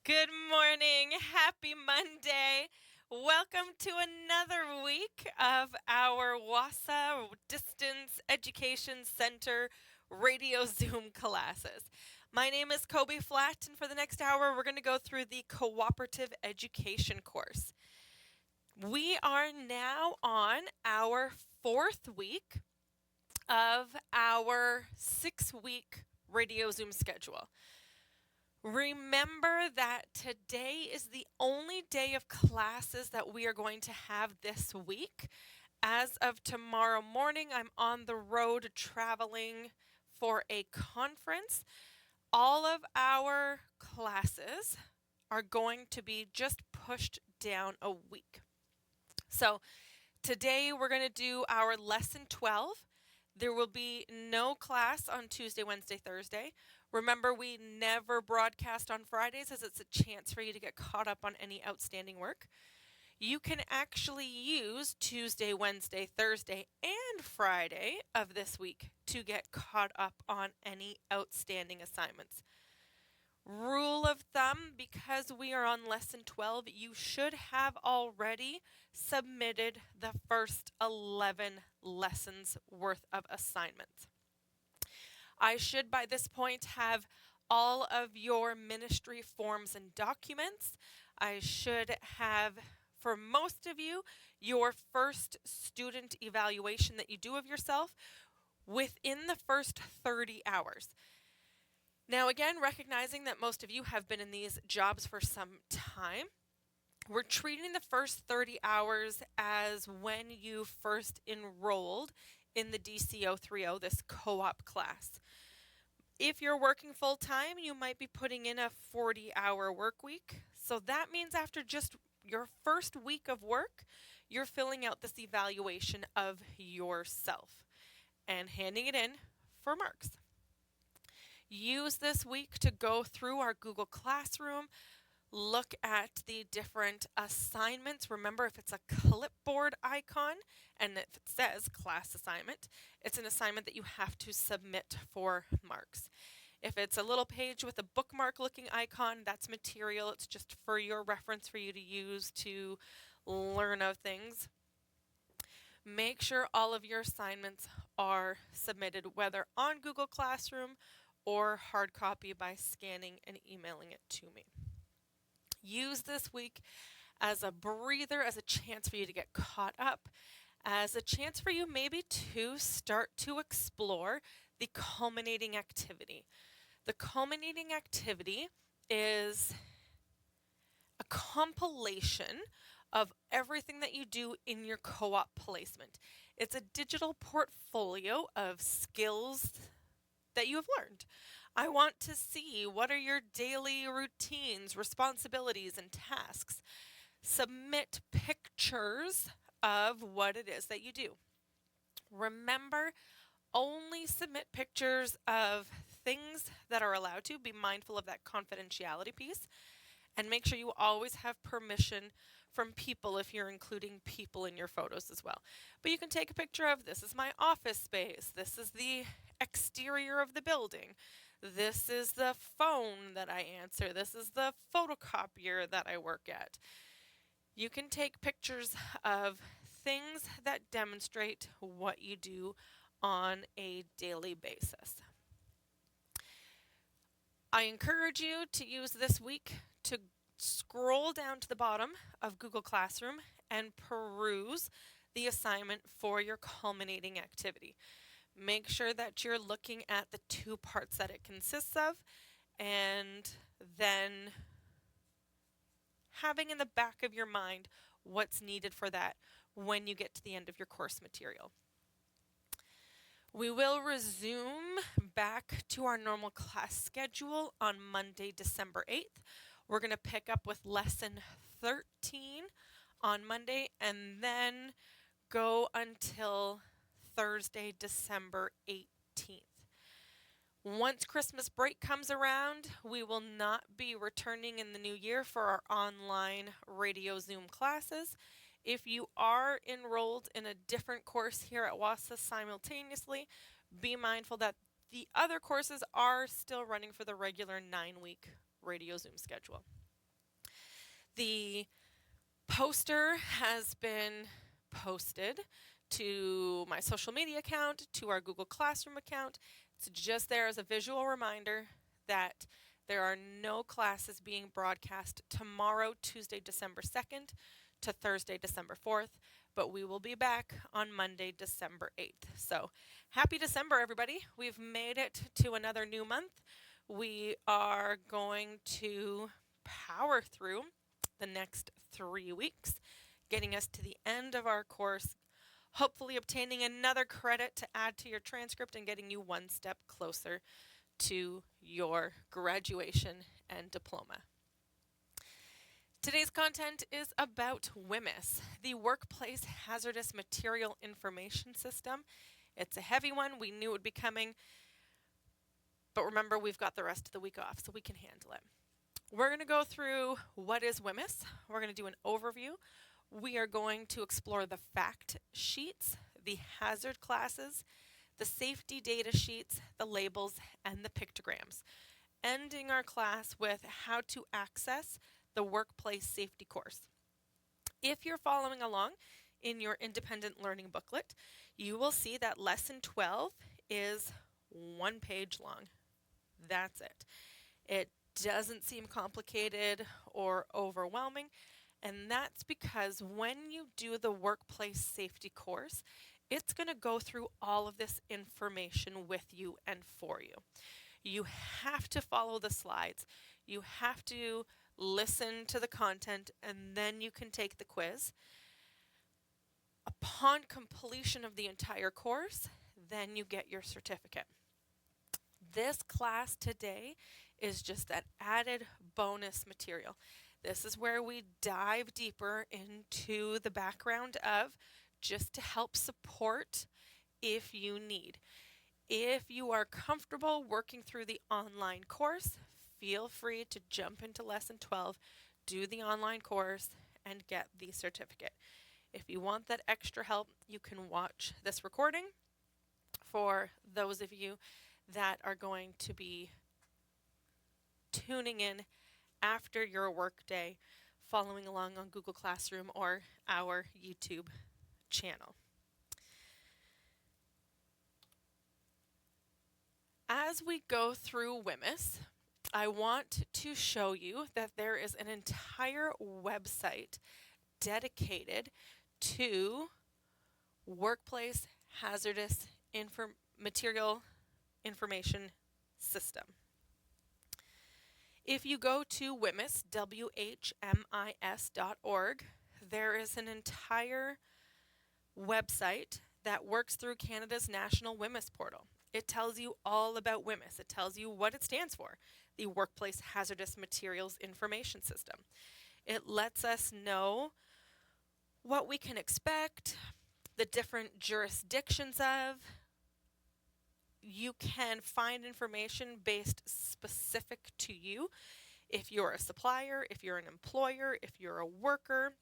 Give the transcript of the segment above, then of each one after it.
Good morning. Happy Monday. Welcome to another week of our WASA Distance Education Center radio Zoom classes. My name is Kobe Flatt, and for the next hour, we're going to go through the Cooperative Education course. We are now on our fourth week of our 6-week radio Zoom schedule. Remember that today is the only day of classes that we are going to have this week. As of tomorrow morning, I'm on the road traveling for a conference. All of our classes are going to be just pushed down a week. So today we're going to do our lesson 12. There will be no class on Tuesday, Wednesday, Thursday. Remember, we never broadcast on Fridays as it's a chance for you to get caught up on any outstanding work. You can actually use Tuesday, Wednesday, Thursday, and Friday of this week to get caught up on any outstanding assignments. Rule of thumb, because we are on lesson 12, you should have already submitted the first 11 lessons worth of assignments. I should by this point have all of your ministry forms and documents. I should have, for most of you, your first student evaluation that you do of yourself within the first 30 hours. Now, again, recognizing that most of you have been in these jobs for some time, we're treating the first 30 hours as when you first enrolled in the DCO3O, this co-op class. If you're working full-time, you might be putting in a 40-hour work week. So that means after just your first week of work, you're filling out this evaluation of yourself and handing it in for marks. Use this week to go through our Google Classroom, look at the different assignments. Remember, if it's a clipboard icon and if it says class assignment, it's an assignment that you have to submit for marks. If it's a little page with a bookmark looking icon, that's material. It's just for your reference for you to use to learn of things. Make sure all of your assignments are submitted, whether on Google Classroom or hard copy by scanning and emailing it to me. Use this week as a breather, as a chance for you to get caught up, as a chance for you maybe to start to explore the culminating activity. The culminating activity is a compilation of everything that you do in your co-op placement. It's a digital portfolio of skills that you have learned. I want to see what are your daily routines, responsibilities, and tasks. Submit pictures of what it is that you do. Remember, only submit pictures of things that are allowed to. Be mindful of that confidentiality piece. And make sure you always have permission from people if you're including people in your photos as well. But you can take a picture of, this is my office space, this is the exterior of the building, this is the phone that I answer, this is the photocopier that I work at. You can take pictures of things that demonstrate what you do on a daily basis. I encourage you to use this week to scroll down to the bottom of Google Classroom and peruse the assignment for your culminating activity. Make sure that you're looking at the two parts that it consists of, and then having in the back of your mind what's needed for that when you get to the end of your course material. We will resume back to our normal class schedule on Monday, December 8th. We're going to pick up with lesson 13 on Monday and then go until Thursday, December 18th. Once Christmas break comes around, we will not be returning in the new year for our online radio Zoom classes. If you are enrolled in a different course here at WASA simultaneously, be mindful that the other courses are still running for the regular 9-week radio Zoom schedule. The poster has been posted to my social media account, to our Google Classroom account. It's just there as a visual reminder that there are no classes being broadcast tomorrow, Tuesday, December 2nd to Thursday, December 4th, but we will be back on Monday, December 8th. So happy December, everybody. We've made it to another new month. We are going to power through the next 3 weeks, getting us to the end of our course, hopefully obtaining another credit to add to your transcript and getting you one step closer to your graduation and diploma. Today's content is about WHMIS, the Workplace Hazardous Material Information System. It's a heavy one. We knew it would be coming, but remember, we've got the rest of the week off, so we can handle it. We're going to go through what is WHMIS. We're going to do an overview. We are going to explore the fact sheets, the hazard classes, the safety data sheets, the labels, and the pictograms, ending our class with how to access the workplace safety course. If you're following along in your independent learning booklet, you will see that lesson 12 is 1 page long. That's it. It doesn't seem complicated or overwhelming, and that's because when you do the workplace safety course, it's going to go through all of this information with you and for you. You have to follow the slides. You have to listen to the content, and then you can take the quiz. Upon completion of the entire course, then you get your certificate. This class today is just that added bonus material. This is where we dive deeper into the background of, just to help support if you need. If you are comfortable working through the online course, feel free to jump into lesson 12, do the online course, and get the certificate. If you want that extra help, you can watch this recording. For those of you that are going to be tuning in after your workday, following along on Google Classroom or our YouTube channel. As we go through WHMIS, I want to show you that there is an entire website dedicated to Workplace Hazardous Material Information System. If you go to WHMIS, WHMIS.org, there is an entire website that works through Canada's National WHMIS portal. It tells you all about WHMIS. It tells you what it stands for, the Workplace Hazardous Materials Information System. It lets us know what we can expect, the different jurisdictions of. You can find information based specific to you. If you're a supplier, if you're an employer, if you're a worker,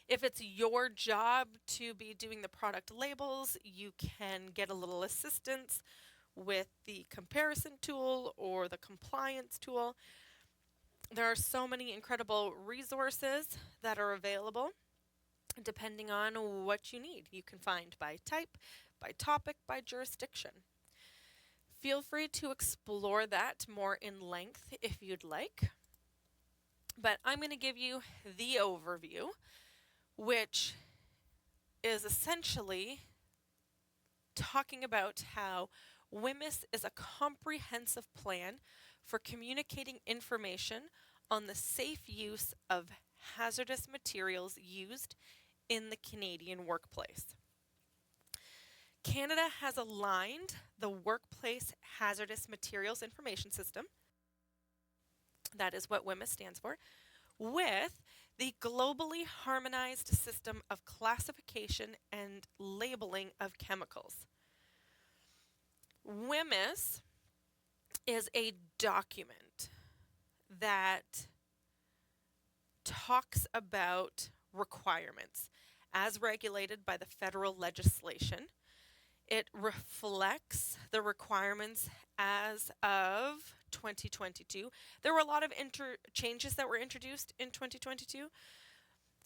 if it's your job to be doing the product labels, you can get a little assistance with the comparison tool or the compliance tool. There are so many incredible resources that are available depending on what you need. You can find by type, by topic, by jurisdiction. Feel free to explore that more in length if you'd like. But I'm going to give you the overview, which is essentially talking about how WHMIS is a comprehensive plan for communicating information on the safe use of hazardous materials used in the Canadian workplace. Canada has aligned the Workplace Hazardous Materials Information System, that is what WHMIS stands for, with the globally harmonized system of classification and labeling of chemicals. WHMIS is a document that talks about requirements as regulated by the federal legislation. It reflects the requirements as of 2022. There were a lot of changes that were introduced in 2022.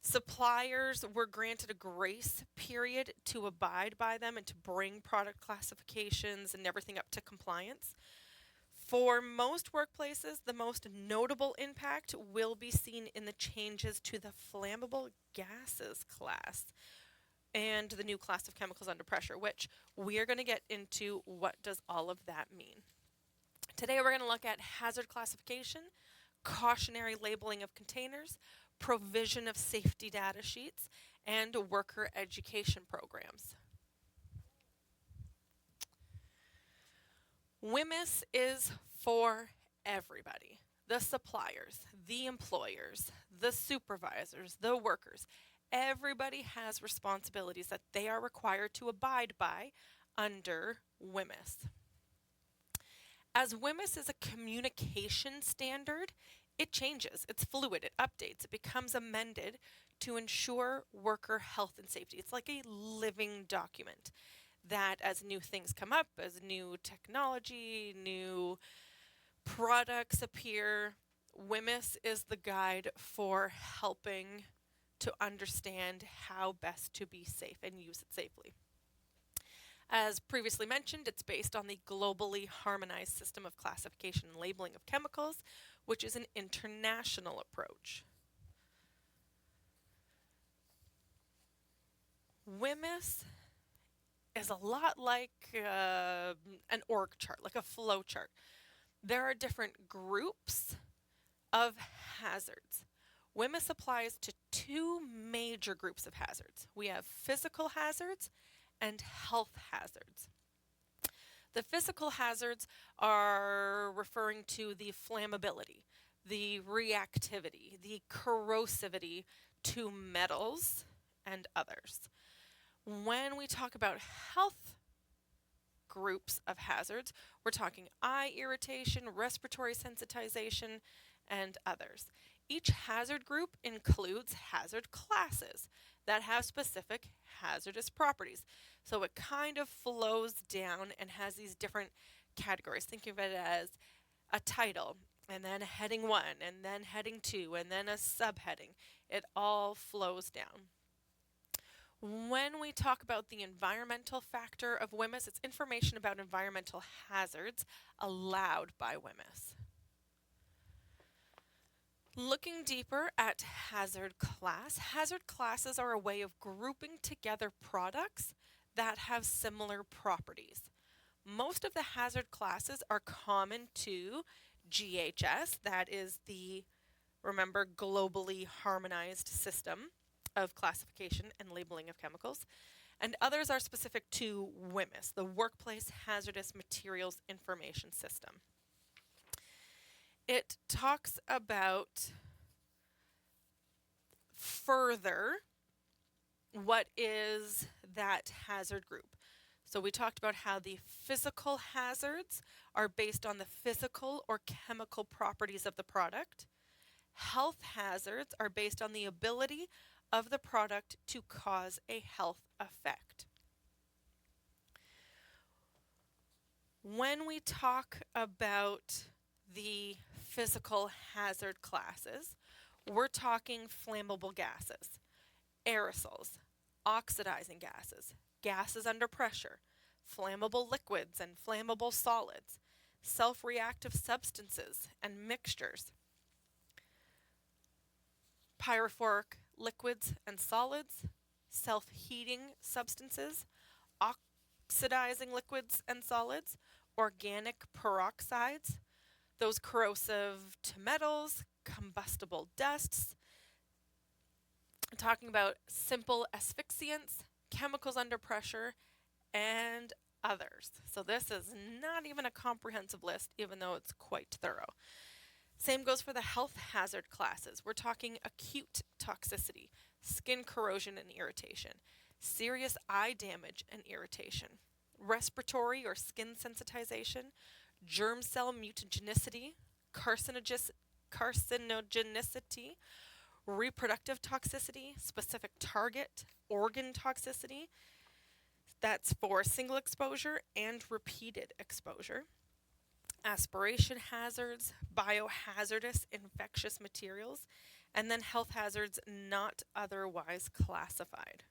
Suppliers were granted a grace period to abide by them and to bring product classifications and everything up to compliance. For most workplaces, the most notable impact will be seen in the changes to the flammable gases class and the new class of chemicals under pressure, which we are going to get into what does all of that mean. Today we're going to look at hazard classification, cautionary labeling of containers, provision of safety data sheets, and worker education programs. WHMIS is for everybody. The suppliers, the employers, the supervisors, the workers. Everybody has responsibilities that they are required to abide by under WHMIS. As WHMIS is a communication standard, it changes, it's fluid, it updates, it becomes amended to ensure worker health and safety. It's like a living document that as new things come up, as new technology, new products appear, WHMIS is the guide for helping to understand how best to be safe and use it safely. As previously mentioned, it's based on the globally harmonized system of classification and labeling of chemicals, which is an international approach. WHMIS is a lot like an org chart, like a flow chart. There are different groups of hazards. WHMIS applies to two major groups of hazards. We have physical hazards and health hazards. The physical hazards are referring to the flammability, the reactivity, the corrosivity to metals and others. When we talk about health groups of hazards, we're talking eye irritation, respiratory sensitization, and others. Each hazard group includes hazard classes that have specific hazardous properties. So it kind of flows down and has these different categories. Think of it as a title, and then a heading 1, and then heading 2, and then a subheading. It all flows down. When we talk about the environmental factor of WHMIS, it's information about environmental hazards allowed by WHMIS. Looking deeper at hazard classes are a way of grouping together products that have similar properties. Most of the hazard classes are common to GHS, that is the, remember, globally harmonized system of classification and labeling of chemicals, and others are specific to WHMIS, the Workplace Hazardous Materials Information System. It talks about further what is that hazard group. So we talked about how the physical hazards are based on the physical or chemical properties of the product. Health hazards are based on the ability of the product to cause a health effect. When we talk about the physical hazard classes, we're talking flammable gases, aerosols, oxidizing gases, gases under pressure, flammable liquids and flammable solids, self-reactive substances and mixtures, pyrophoric liquids and solids, self-heating substances, oxidizing liquids and solids, organic peroxides, those corrosive to metals, combustible dusts, talking about simple asphyxiants, chemicals under pressure, and others. So this is not even a comprehensive list, even though it's quite thorough. Same goes for the health hazard classes. We're talking acute toxicity, skin corrosion and irritation, serious eye damage and irritation, respiratory or skin sensitization, germ cell mutagenicity, carcinogenicity, reproductive toxicity, specific target organ toxicity. That's for single exposure and repeated exposure. aspiration hazards, biohazardous infectious materials, and then health hazards not otherwise classified.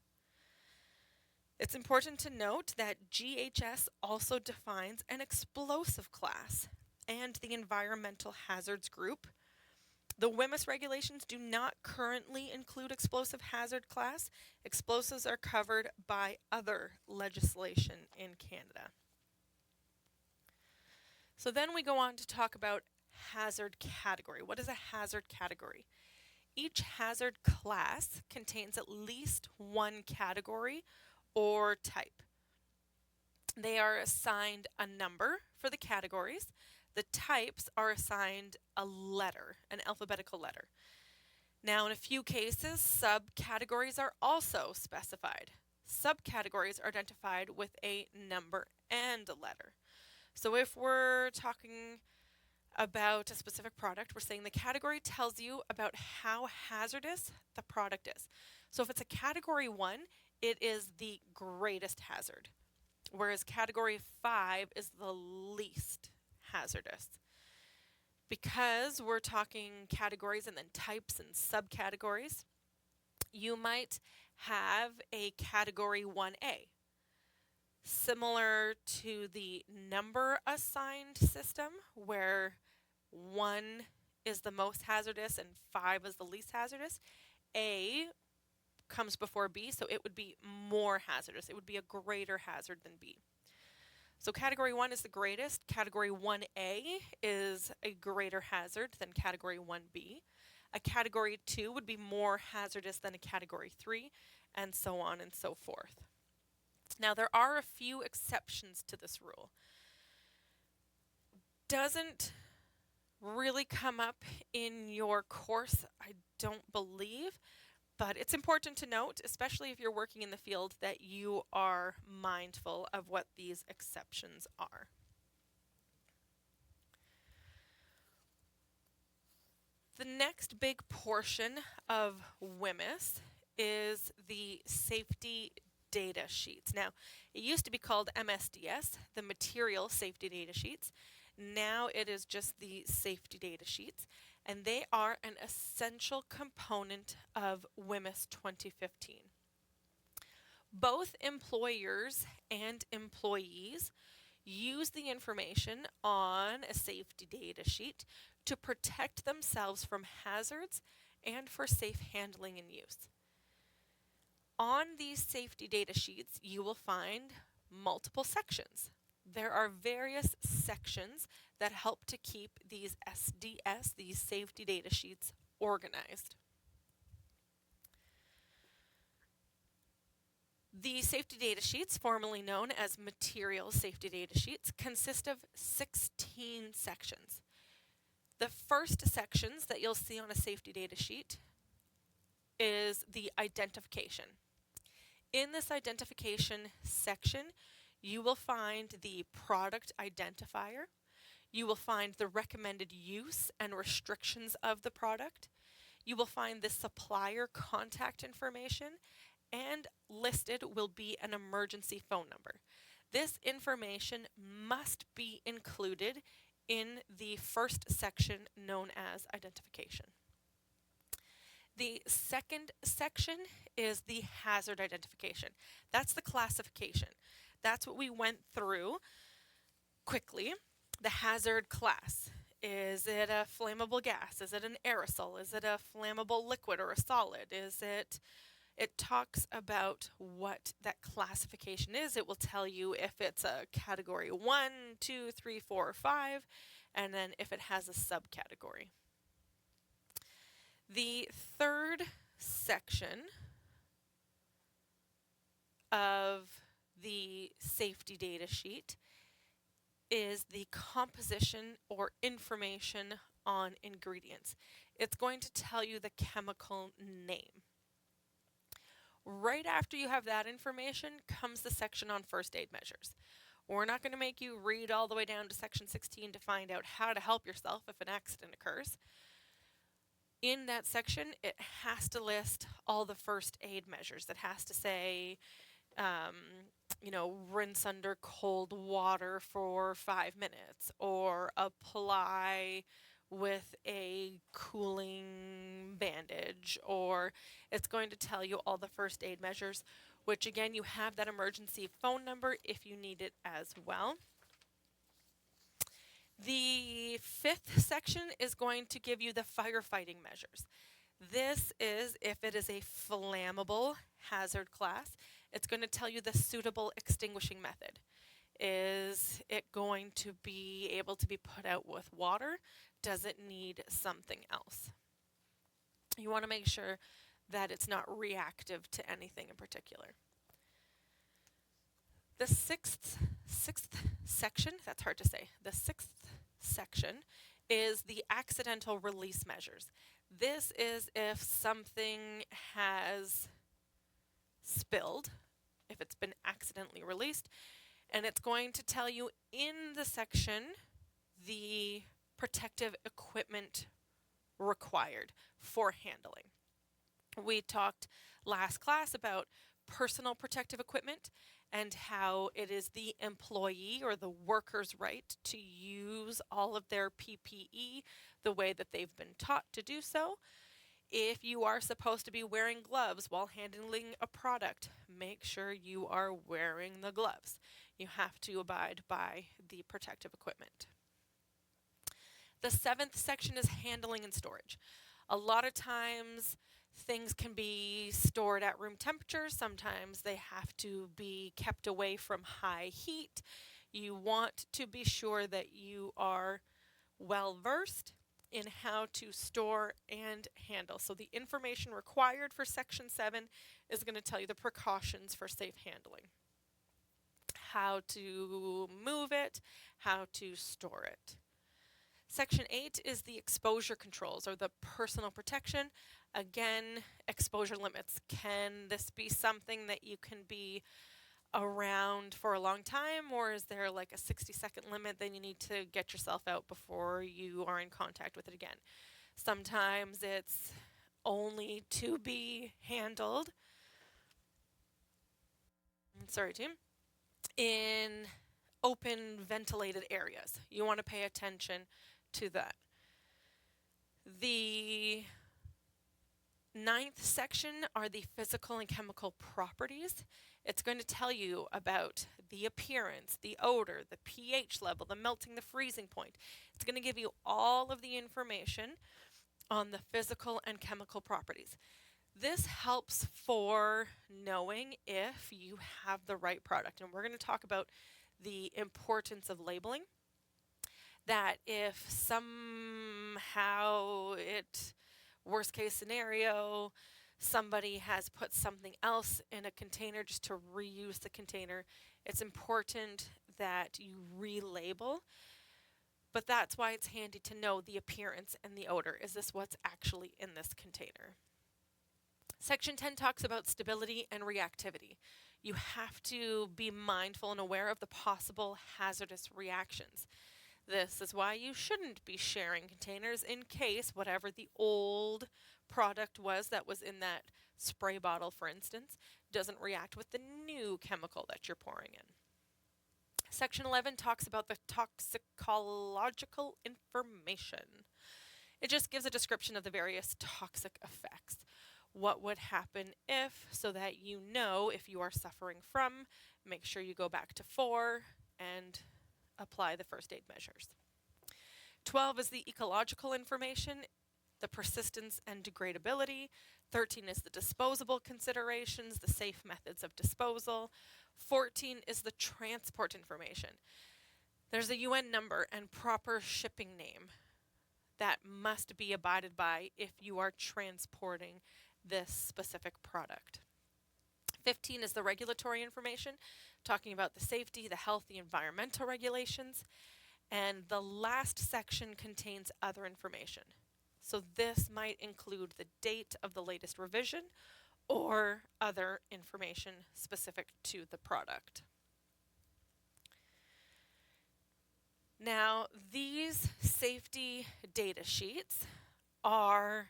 It's important to note that GHS also defines an explosive class and the environmental hazards group. The WHMIS regulations do not currently include explosive hazard class. Explosives are covered by other legislation in Canada. So then we go on to talk about hazard category. What is a hazard category? Each hazard class contains at least one category or type. They are assigned a number for the categories. The types are assigned a letter, an alphabetical letter. Now, in a few cases, subcategories are also specified. Subcategories are identified with a number and a letter. So if we're talking about a specific product, we're saying the category tells you about how hazardous the product is. So if it's a category 1, it is the greatest hazard, whereas category 5 is the least hazardous. Because we're talking categories and then types and subcategories, you might have a category 1A, similar to the number assigned system, where 1 is the most hazardous and 5 is the least hazardous. A comes before B, so it would be more hazardous. It would be a greater hazard than B. So category 1 is the greatest. Category 1A is a greater hazard than category 1B. A category 2 would be more hazardous than a category 3, and so on and so forth. Now, there are a few exceptions to this rule. Doesn't really come up in your course, I don't believe, but it's important to note, especially if you're working in the field, that you are mindful of what these exceptions are. The next big portion of WHMIS is the safety data sheets. Now, it used to be called MSDS, the Material Safety Data Sheets. Now it is just the safety data sheets, and they are an essential component of WHMIS 2015. Both employers and employees use the information on a safety data sheet to protect themselves from hazards and for safe handling and use. On these safety data sheets, you will find multiple sections. There are various sections that help to keep these SDS, these safety data sheets, organized. The safety data sheets, formerly known as material safety data sheets, consist of 16 sections. The first sections that you'll see on a safety data sheet is the identification. In this identification section, you will find the product identifier. You will find the recommended use and restrictions of the product. You will find the supplier contact information, and listed will be an emergency phone number. This information must be included in the first section known as identification. The second section is the hazard identification. That's the classification. That's what we went through quickly. The hazard class. Is it a flammable gas? Is it an aerosol? Is it a flammable liquid or a solid? It talks about what that classification is. It will tell you if it's a category 1, 2, 3, 4, or 5, and then if it has a subcategory. The third section of the safety data sheet is the composition or information on ingredients. It's going to tell you the chemical name. Right after you have that information comes the section on first aid measures. We're not going to make you read all the way down to section 16 to find out how to help yourself if an accident occurs. In that section, it has to list all the first aid measures. It has to say rinse under cold water for 5 minutes, or apply with a cooling bandage, or it's going to tell you all the first aid measures, which again, you have that emergency phone number if you need it as well. The fifth section is going to give you the firefighting measures. This is if it is a flammable hazard class. It's going to tell you the suitable extinguishing method. Is it going to be able to be put out with water? Does it need something else? You want to make sure that it's not reactive to anything in particular. The sixth section, that's hard to say, the sixth section is the accidental release measures. This is if something has spilled, if it's been accidentally released, and it's going to tell you in the section the protective equipment required for handling. We talked last class about personal protective equipment and how it is the employee or the worker's right to use all of their PPE the way that they've been taught to do so. If you are supposed to be wearing gloves while handling a product, make sure you are wearing the gloves. You have to abide by the protective equipment. The seventh section is handling and storage. A lot of times things can be stored at room temperature. Sometimes they have to be kept away from high heat. You want to be sure that you are well versed in how to store and handle. So the information required for Section 7 is going to tell you the precautions for safe handling. How to move it, how to store it. Section 8 is the exposure controls or the personal protection. Again, exposure limits. Can this be something that you can be around for a long time, or is there like a 60-second limit? Then you need to get yourself out before you are in contact with it again. Sometimes it's only to be handled. Sorry, team. In open ventilated areas. You want to pay attention to that. The ninth section are the physical and chemical properties. It's going to tell you about the appearance, the odor, the pH level, the melting, the freezing point. It's going to give you all of the information on the physical and chemical properties. This helps for knowing if you have the right product. And we're going to talk about the importance of labeling. That if somehow worst case scenario, somebody has put something else in a container just to reuse the container, it's important that you relabel. But that's why it's handy to know the appearance and the odor. Is this what's actually in this container? Section 10 talks about stability and reactivity. You have to be mindful and aware of the possible hazardous reactions. This is why you shouldn't be sharing containers in case whatever the old product was that was in that spray bottle, for instance, doesn't react with the new chemical that you're pouring in. Section 11 talks about the toxicological information. It just gives a description of the various toxic effects. What would happen if, so that you know if you are suffering from, make sure you go back to 4 and apply the first aid measures. 12 is the ecological information, the persistence and degradability. 13 is the disposable considerations, the safe methods of disposal. 14 is the transport information. There's a UN number and proper shipping name that must be abided by if you are transporting this specific product. 15 is the regulatory information, talking about the safety, the health, the environmental regulations. And the last section contains other information. So this might include the date of the latest revision or other information specific to the product. Now, these safety data sheets are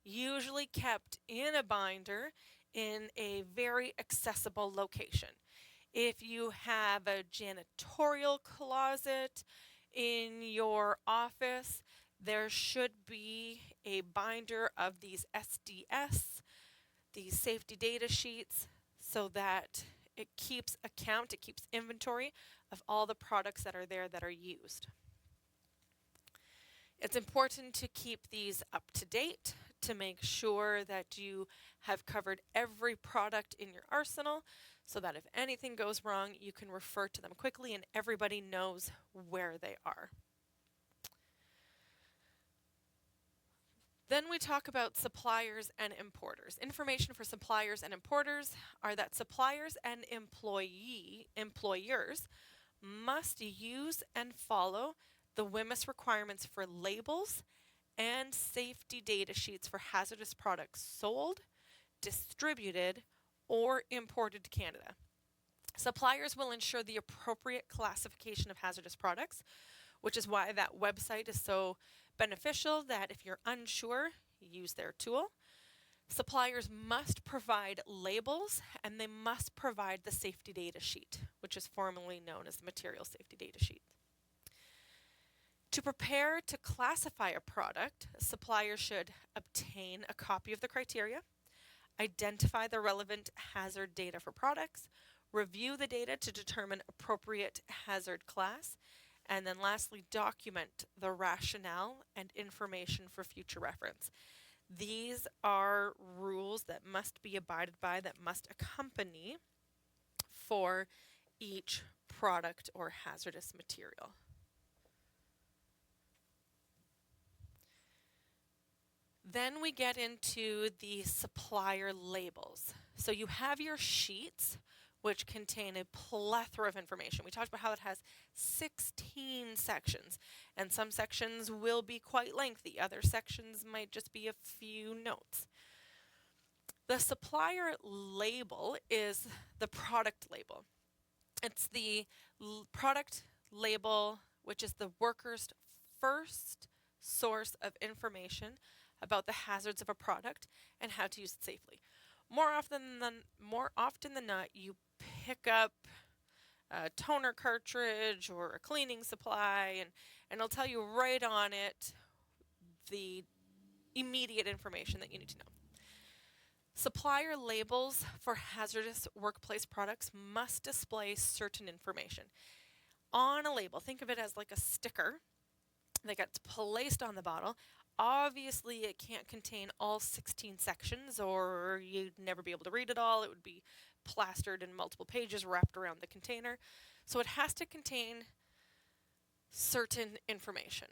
usually kept in a binder in a very accessible location. If you have a janitorial closet in your office, there should be a binder of these SDS, these safety data sheets, so that it keeps account, it keeps inventory of all the products that are there that are used. It's important to keep these up to date to make sure that you have covered every product in your arsenal so that if anything goes wrong, you can refer to them quickly and everybody knows where they are. Then we talk about suppliers and importers. Information for suppliers and importers are that suppliers and employers must use and follow the WHMIS requirements for labels and safety data sheets for hazardous products sold, distributed, or imported to Canada. Suppliers will ensure the appropriate classification of hazardous products, which is why that website is so beneficial, that if you're unsure, use their tool. Suppliers must provide labels and they must provide the safety data sheet, which is formerly known as the material safety data sheet. To prepare to classify a product, suppliers should obtain a copy of the criteria, identify the relevant hazard data for products, review the data to determine appropriate hazard class, and then lastly, document the rationale and information for future reference. These are rules that must be abided by, that must accompany for each product or hazardous material. Then we get into the supplier labels. So you have your sheets, which contain a plethora of information. We talked about how it has 16 sections, and some sections will be quite lengthy. Other sections might just be a few notes. The supplier label is the product label. It's the product label, which is the worker's first source of information about the hazards of a product and how to use it safely. More often than not, you pick up a toner cartridge or a cleaning supply, and it'll tell you right on it the immediate information that you need to know. Supplier labels for hazardous workplace products must display certain information. On a label, think of it as like a sticker that gets placed on the bottle. Obviously, it can't contain all 16 sections, or you'd never be able to read it all. It would be plastered in multiple pages wrapped around the container. So it has to contain certain information.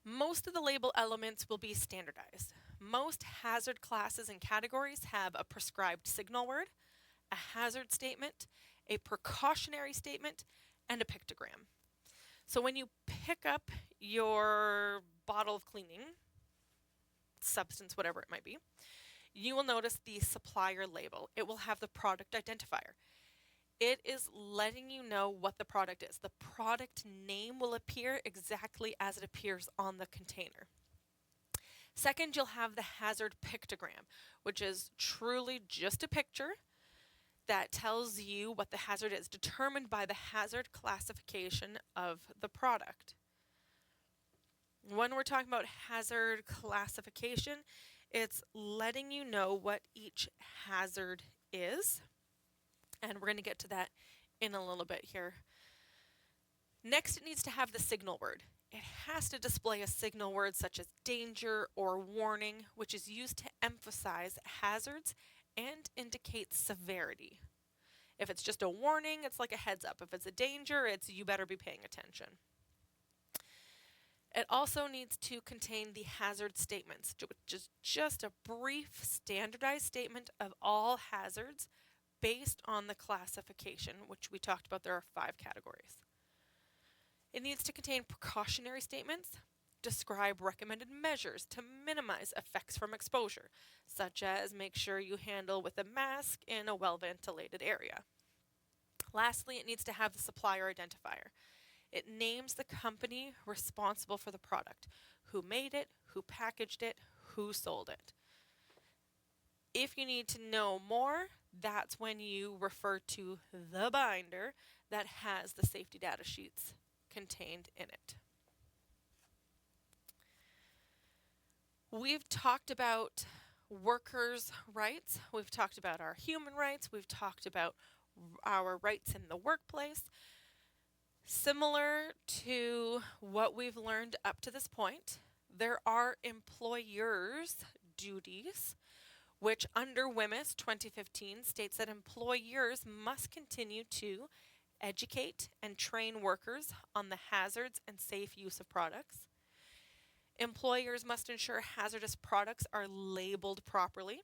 Most of the label elements will be standardized. Most hazard classes and categories have a prescribed signal word, a hazard statement, a precautionary statement, and a pictogram. So when you pick up your bottle of cleaning substance, whatever it might be, you will notice the supplier label. It will have the product identifier. It is letting you know what the product is. The product name will appear exactly as it appears on the container. Second, you'll have the hazard pictogram, which is truly just a picture that tells you what the hazard is, determined by the hazard classification of the product. When we're talking about hazard classification, it's letting you know what each hazard is, and we're going to get to that in a little bit here. Next, it needs to have the signal word. It has to display a signal word such as danger or warning, which is used to emphasize hazards and indicate severity. If it's just a warning, it's like a heads up. If it's a danger, it's you better be paying attention. It also needs to contain the hazard statements, which is just a brief standardized statement of all hazards based on the classification, which we talked about. There are 5 categories. It needs to contain precautionary statements, describe recommended measures to minimize effects from exposure, such as make sure you handle with a mask in a well-ventilated area. Lastly, it needs to have the supplier identifier. It names the company responsible for the product, who made it, who packaged it, who sold it. If you need to know more, that's when you refer to the binder that has the safety data sheets contained in it. We've talked about workers' rights, we've talked about our human rights, we've talked about our rights in the workplace. Similar to what we've learned up to this point, there are employers' duties, which under WHMIS 2015 states that employers must continue to educate and train workers on the hazards and safe use of products. Employers must ensure hazardous products are labeled properly.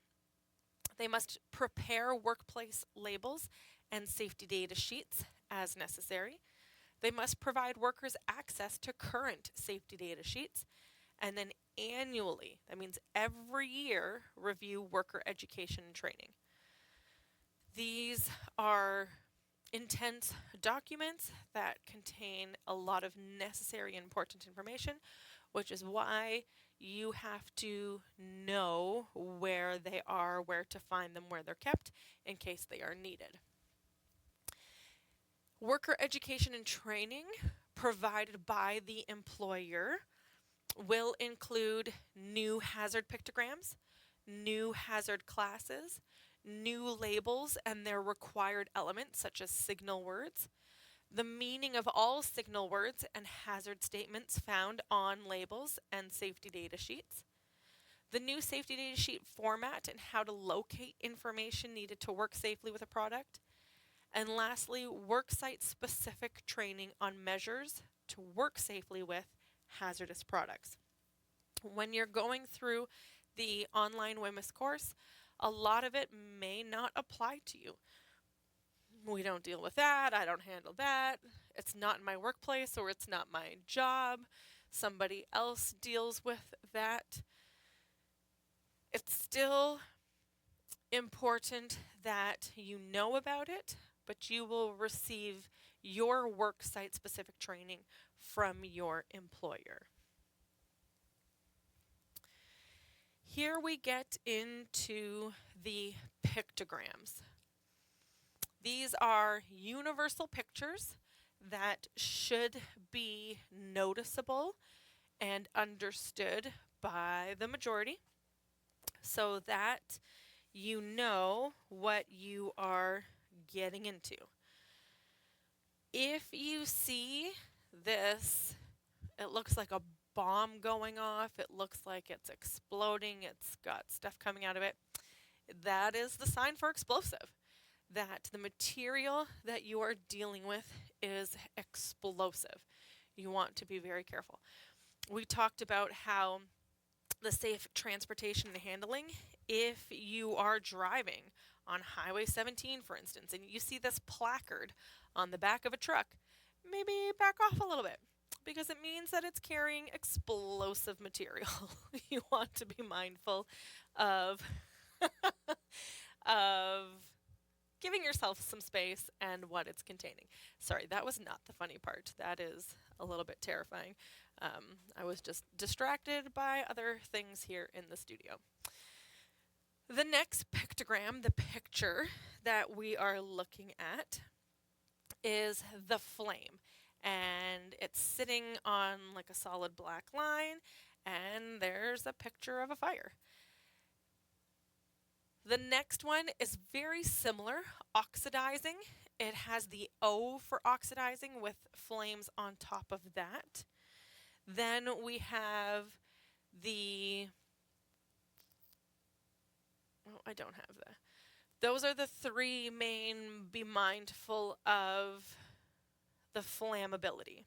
They must prepare workplace labels and safety data sheets as necessary. They must provide workers access to current safety data sheets, and then annually, that means every year, review worker education and training. These are intense documents that contain a lot of necessary and important information, which is why you have to know where they are, where to find them, where they're kept, in case they are needed. Worker education and training provided by the employer will include new hazard pictograms, new hazard classes, new labels and their required elements such as signal words, the meaning of all signal words and hazard statements found on labels and safety data sheets, the new safety data sheet format and how to locate information needed to work safely with a product, and lastly, worksite specific training on measures to work safely with hazardous products. When you're going through the online WHMIS course, a lot of it may not apply to you. We don't deal with that, I don't handle that, it's not in my workplace or it's not my job, somebody else deals with that. It's still important that you know about it, but you will receive your work site specific training from your employer. Here we get into the pictograms. These are universal pictures that should be noticeable and understood by the majority so that you know what you are getting into. If you see this, it looks like a bomb going off, it looks like it's exploding, it's got stuff coming out of it, that is the sign for explosive, that the material that you are dealing with is explosive. You want to be very careful. We talked about how the safe transportation and handling, if you are driving on Highway 17, for instance, and you see this placard on the back of a truck, maybe back off a little bit because it means that it's carrying explosive material. You want to be mindful of of giving yourself some space and what it's containing. Sorry, that was not the funny part. That is a little bit terrifying. I was just distracted by other things here in the studio. The next pictogram, the picture that we are looking at, is the flame. And it's sitting on like a solid black line, and there's a picture of a fire. The next one is very similar, oxidizing. It has the O for oxidizing with flames on top of that. Then we have the, oh, I don't have that. Those are the three main, be mindful of the flammability.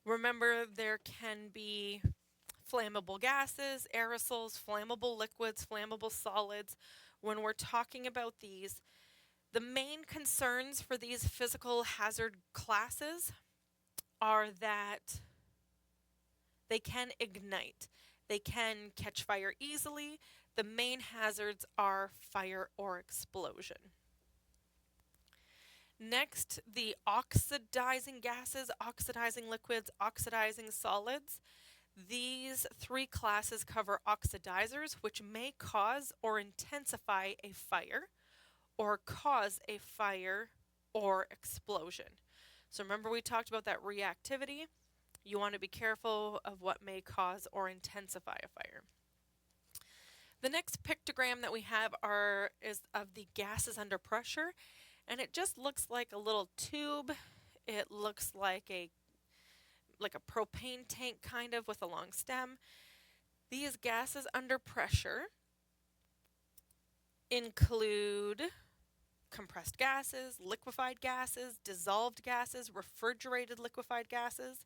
Remember, there can be flammable gases, aerosols, flammable liquids, flammable solids. When we're talking about these, the main concerns for these physical hazard classes are that they can ignite. They can catch fire easily. The main hazards are fire or explosion. Next, the oxidizing gases, oxidizing liquids, oxidizing solids. These 3 classes cover oxidizers, which may cause or intensify a fire or cause a fire or explosion. So remember we talked about that reactivity. You want to be careful of what may cause or intensify a fire. The next pictogram that we have is of the gases under pressure, and it just looks like a little tube. It looks like a propane tank kind of with a long stem. These gases under pressure include compressed gases, liquefied gases, dissolved gases, refrigerated liquefied gases.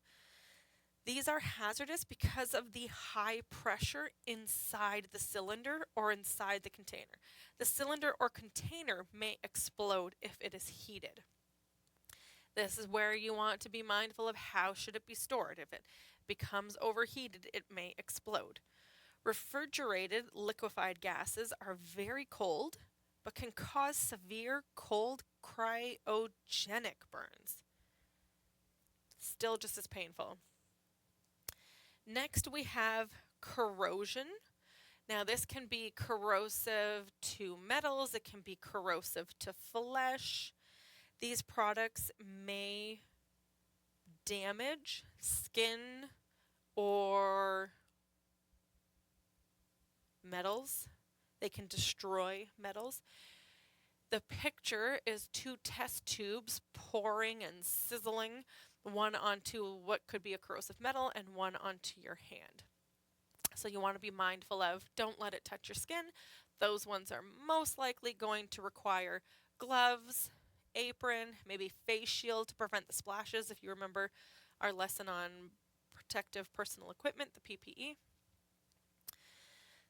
These are hazardous because of the high pressure inside the cylinder or inside the container. The cylinder or container may explode if it is heated. This is where you want to be mindful of how should it be stored. If it becomes overheated, it may explode. Refrigerated liquefied gases are very cold, but can cause severe cold cryogenic burns. Still just as painful. Next we have corrosion. Now this can be corrosive to metals, it can be corrosive to flesh. These products may damage skin or metals. They can destroy metals. The picture is 2 test tubes pouring and sizzling, one onto what could be a corrosive metal and one onto your hand. So you want to be mindful of, don't let it touch your skin. Those ones are most likely going to require gloves, apron, maybe face shield to prevent the splashes, if you remember our lesson on protective personal equipment, the PPE.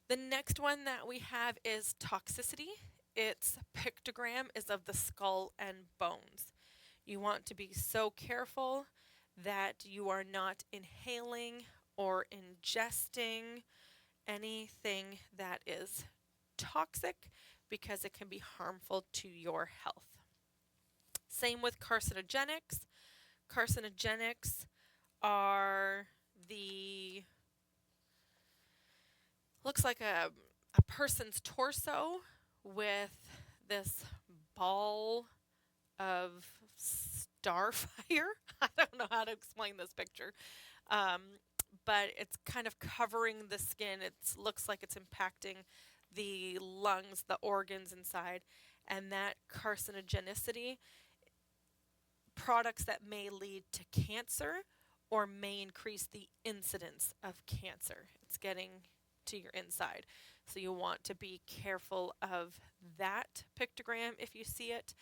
The next one that we have is toxicity. Its pictogram is of the skull and bones. You want to be so careful that you are not inhaling or ingesting anything that is toxic because it can be harmful to your health. Same with carcinogenics. Carcinogenics are looks like a person's torso with this ball of starfire. I don't know how to explain this picture, but it's kind of covering the skin. It looks like it's impacting the lungs, the organs inside, and that carcinogenicity, products that may lead to cancer or may increase the incidence of cancer. It's getting to your inside. So you want to be careful of that pictogram if you see it.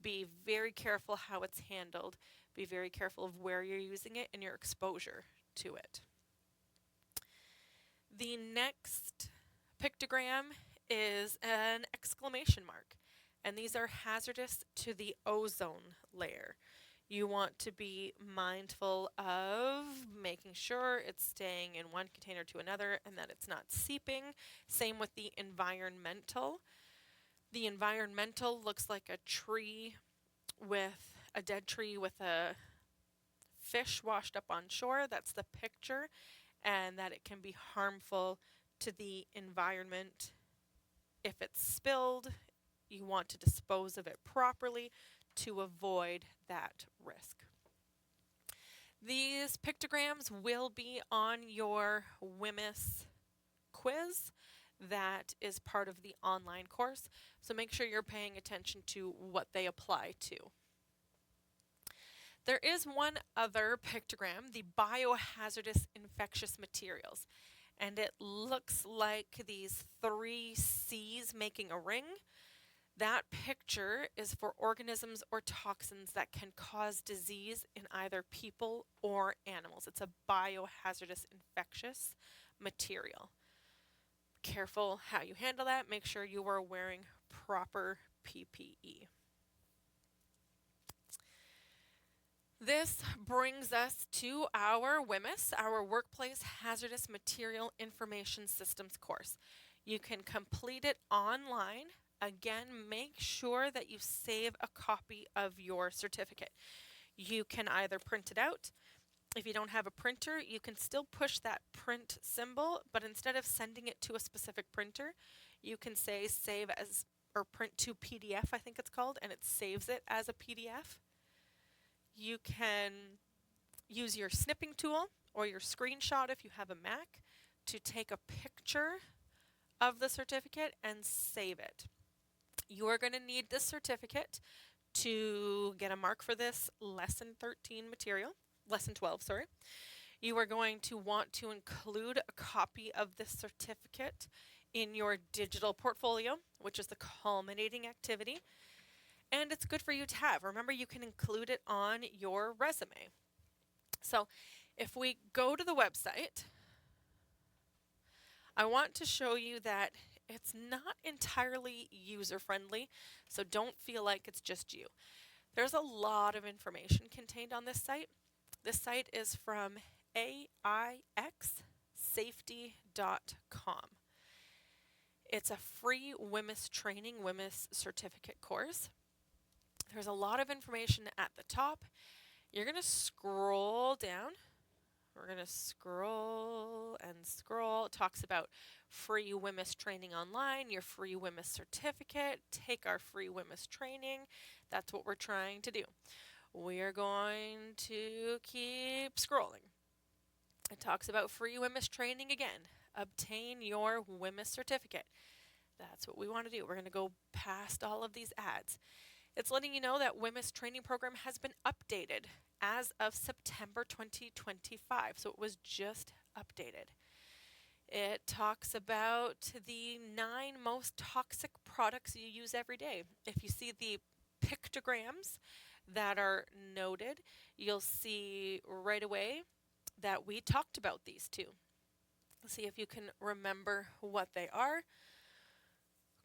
Be very careful how it's handled. Be very careful of where you're using it and your exposure to it. The next pictogram is an exclamation mark, and these are hazardous to the ozone layer. You want to be mindful of making sure it's staying in one container to another and that it's not seeping. Same with the environmental. The environmental looks like a tree with a dead tree with a fish washed up on shore. That's the picture, and that it can be harmful to the environment. If it's spilled, you want to dispose of it properly to avoid that risk. These pictograms will be on your WHMIS quiz that is part of the online course, so make sure you're paying attention to what they apply to. There is one other pictogram, the biohazardous infectious materials, and it looks like these 3 C's making a ring. That picture is for organisms or toxins that can cause disease in either people or animals. It's a biohazardous infectious material. Careful how you handle that. Make sure you are wearing proper PPE. This brings us to our WHMIS, our Workplace Hazardous Material Information Systems course. You can complete it online. Again, make sure that you save a copy of your certificate. You can either print it out If you don't have a printer, you can still push that print symbol, but instead of sending it to a specific printer, you can say save as or print to PDF, I think it's called, and it saves it as a PDF. You can use your snipping tool or your screenshot if you have a Mac to take a picture of the certificate and save it. You are going to need this certificate to get a mark for this lesson 13 material, lesson 12, sorry. You are going to want to include a copy of this certificate in your digital portfolio, which is the culminating activity. And it's good for you to have. Remember, you can include it on your resume. So if we go to the website, I want to show you that it's not entirely user-friendly, so don't feel like it's just you. There's a lot of information contained on this site. This site is from AIXsafety.com. It's a free WHMIS training, WHMIS certificate course. There's a lot of information at the top. You're going to scroll down. We're going to scroll and scroll. It talks about free WHMIS training online, your free WHMIS certificate, take our free WHMIS training. That's what we're trying to do. We are going to keep scrolling. It talks about free WHMIS training again. Obtain your WHMIS certificate. That's what we want to do. We're going to go past all of these ads. It's letting you know that WHMIS training program has been updated as of September 2025, so it was just updated. It talks about the 9 most toxic products you use every day. If you see the pictograms that are noted, you'll see right away that we talked about these two. Let's see if you can remember what they are.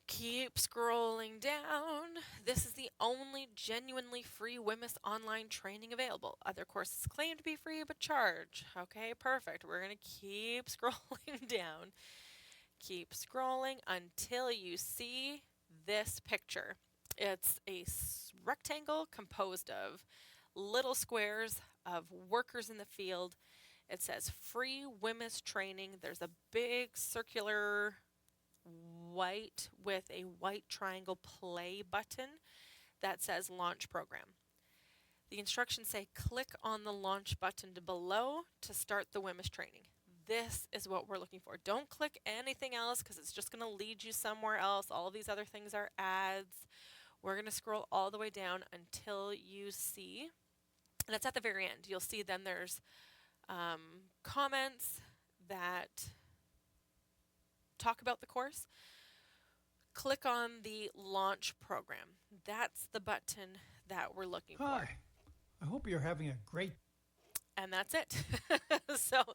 Keep scrolling down. This is the only genuinely free WHMIS online training available. Other courses claim to be free but charge. Okay, perfect. We're going to keep scrolling down. Keep scrolling until you see this picture. It's a rectangle composed of little squares of workers in the field. It says free WHMIS training. There's a big circular white with a white triangle play button that says launch program. The instructions say click on the launch button below to start the WHMIS training. This is what we're looking for. Don't click anything else because it's just going to lead you somewhere else. All of these other things are ads. We're going to scroll all the way down until you see, and it's at the very end. You'll see then there's comments that talk about the course. Click on the launch program. That's the button that we're looking for. Hi, I hope you're having a great. And that's it. So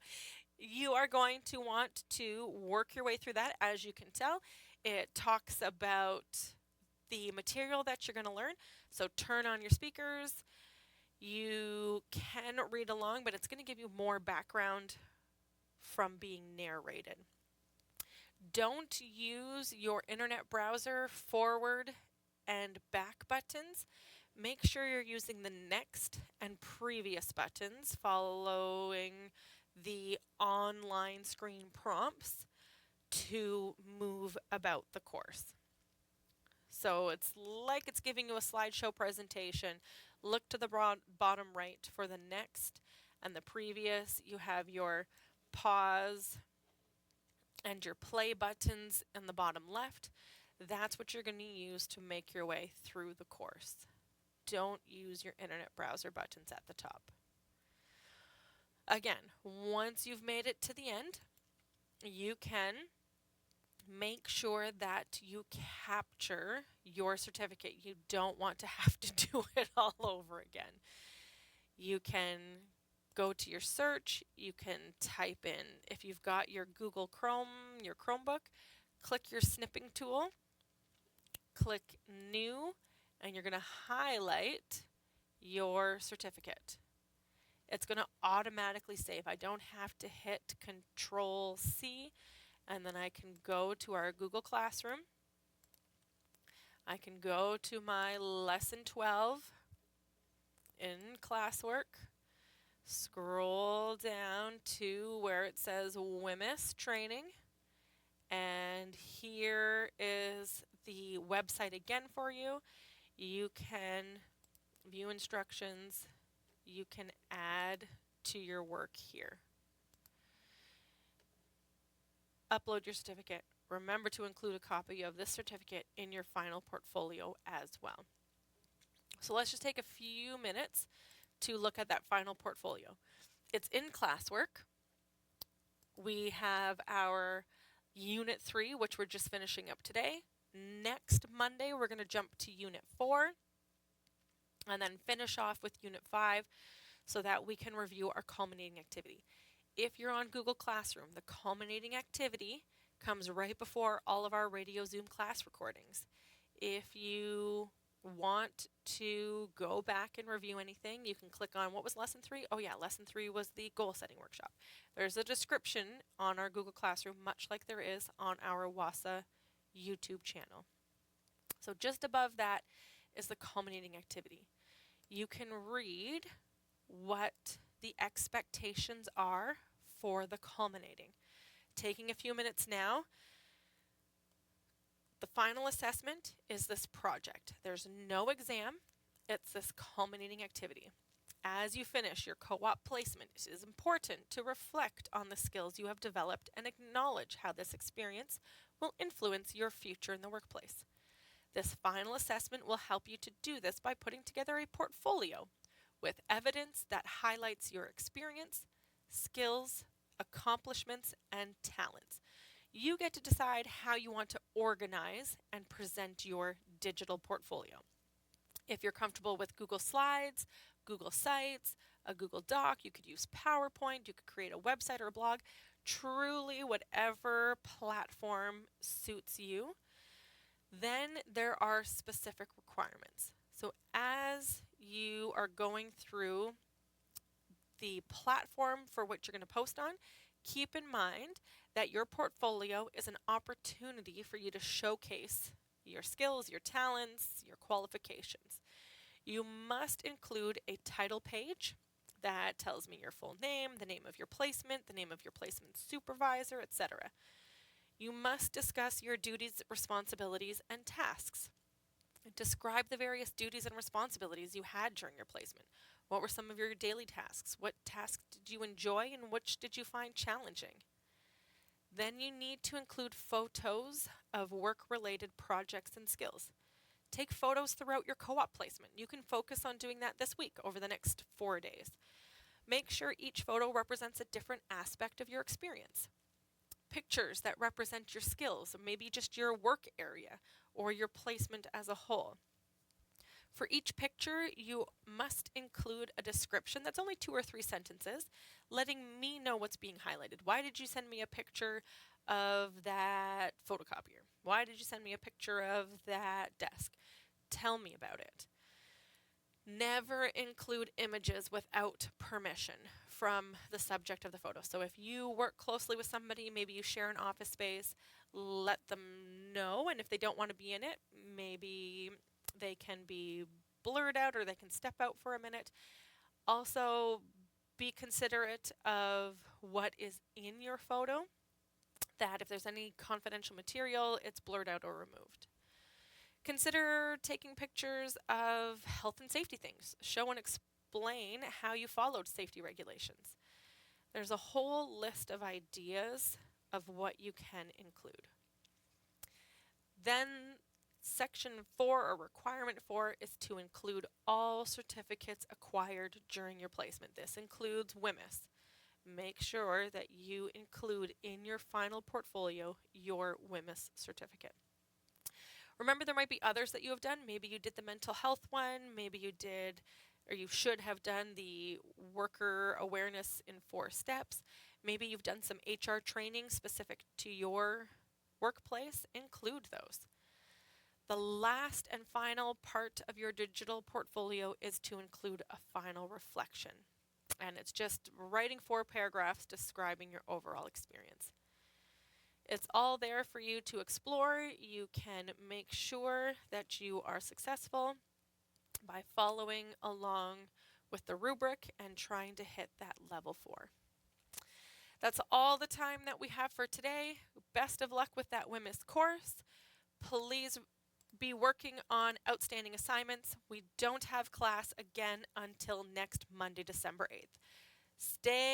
you are going to want to work your way through that. As you can tell, it talks about the material that you're going to learn. So turn on your speakers. You can read along, but it's going to give you more background from being narrated. Don't use your internet browser forward and back buttons. Make sure you're using the next and previous buttons following the online screen prompts to move about the course. So it's like it's giving you a slideshow presentation. Look to the bottom right for the next and the previous. You have your pause and your play buttons in the bottom left. That's what you're going to use to make your way through the course. Don't use your internet browser buttons at the top. Again, once you've made it to the end, you can make sure that you capture your certificate. You don't want to have to do it all over again. You can go to your search, you can type in, if you've got your Google Chrome, your Chromebook, click your snipping tool, click new, and you're going to highlight your certificate. It's going to automatically save. I don't have to hit Control C, and then I can go to our Google Classroom. I can go to my lesson 12 in classwork, Scroll down to where it says WHMIS training. And here is the website again for you. You can view instructions. You can add to your work here. Upload your certificate. Remember to include a copy of this certificate in your final portfolio as well. So let's just take a few minutes to look at that final portfolio. It's in classwork. We have our Unit 3, which we're just finishing up today. Next Monday, we're going to jump to Unit 4 and then finish off with Unit 5 so that we can review our culminating activity. If you're on Google Classroom, the culminating activity comes right before all of our Radio Zoom class recordings. If you want to go back and review anything, you can click on what was Lesson 3? Oh yeah, Lesson 3 was the goal setting workshop. There's a description on our Google Classroom, much like there is on our WASA YouTube channel. So just above that is the culminating activity. You can read what the expectations are for the culminating. Taking a few minutes now, the final assessment is this project. There's no exam, it's this culminating activity. As you finish your co-op placement, it is important to reflect on the skills you have developed and acknowledge how this experience will influence your future in the workplace. This final assessment will help you to do this by putting together a portfolio with evidence that highlights your experience, skills, accomplishments, and talents. You get to decide how you want to organize and present your digital portfolio. If you're comfortable with Google Slides, Google Sites, a Google Doc, you could use PowerPoint, you could create a website or a blog, truly whatever platform suits you. Then there are specific requirements. So as you are going through the platform for which you're going to post on, keep in mind that your portfolio is an opportunity for you to showcase your skills, your talents, your qualifications. You must include a title page that tells me your full name, the name of your placement, the name of your placement supervisor, etc. You must discuss your duties, responsibilities, and tasks. Describe the various duties and responsibilities you had during your placement. What were some of your daily tasks? What tasks did you enjoy and which did you find challenging? Then you need to include photos of work-related projects and skills. Take photos throughout your co-op placement. You can focus on doing that this week over the next 4 days. Make sure each photo represents a different aspect of your experience. Pictures that represent your skills, maybe just your work area or your placement as a whole. For each picture, you must include a description that's only 2 or 3 sentences, letting me know what's being highlighted. Why did you send me a picture of that photocopier? Why did you send me a picture of that desk? Tell me about it. Never include images without permission from the subject of the photo. So if you work closely with somebody, maybe you share an office space, let them know, and if they don't want to be in it, maybe they can be blurred out or they can step out for a minute. Also, be considerate of what is in your photo, that if there's any confidential material, it's blurred out or removed. Consider taking pictures of health and safety things. Show and explain how you followed safety regulations. There's a whole list of ideas of what you can include. Then Section 4, or Requirement 4, is to include all certificates acquired during your placement. This includes WHMIS. Make sure that you include in your final portfolio your WHMIS certificate. Remember, there might be others that you have done. Maybe you did the mental health one. Maybe you did, or you should have done the worker awareness in 4 steps. Maybe you've done some HR training specific to your workplace. Include those. The last and final part of your digital portfolio is to include a final reflection. And it's just writing 4 paragraphs describing your overall experience. It's all there for you to explore. You can make sure that you are successful by following along with the rubric and trying to hit that level 4. That's all the time that we have for today. Best of luck with that WHMIS course. Please be working on outstanding assignments. We don't have class again until next Monday, December 8th. Stay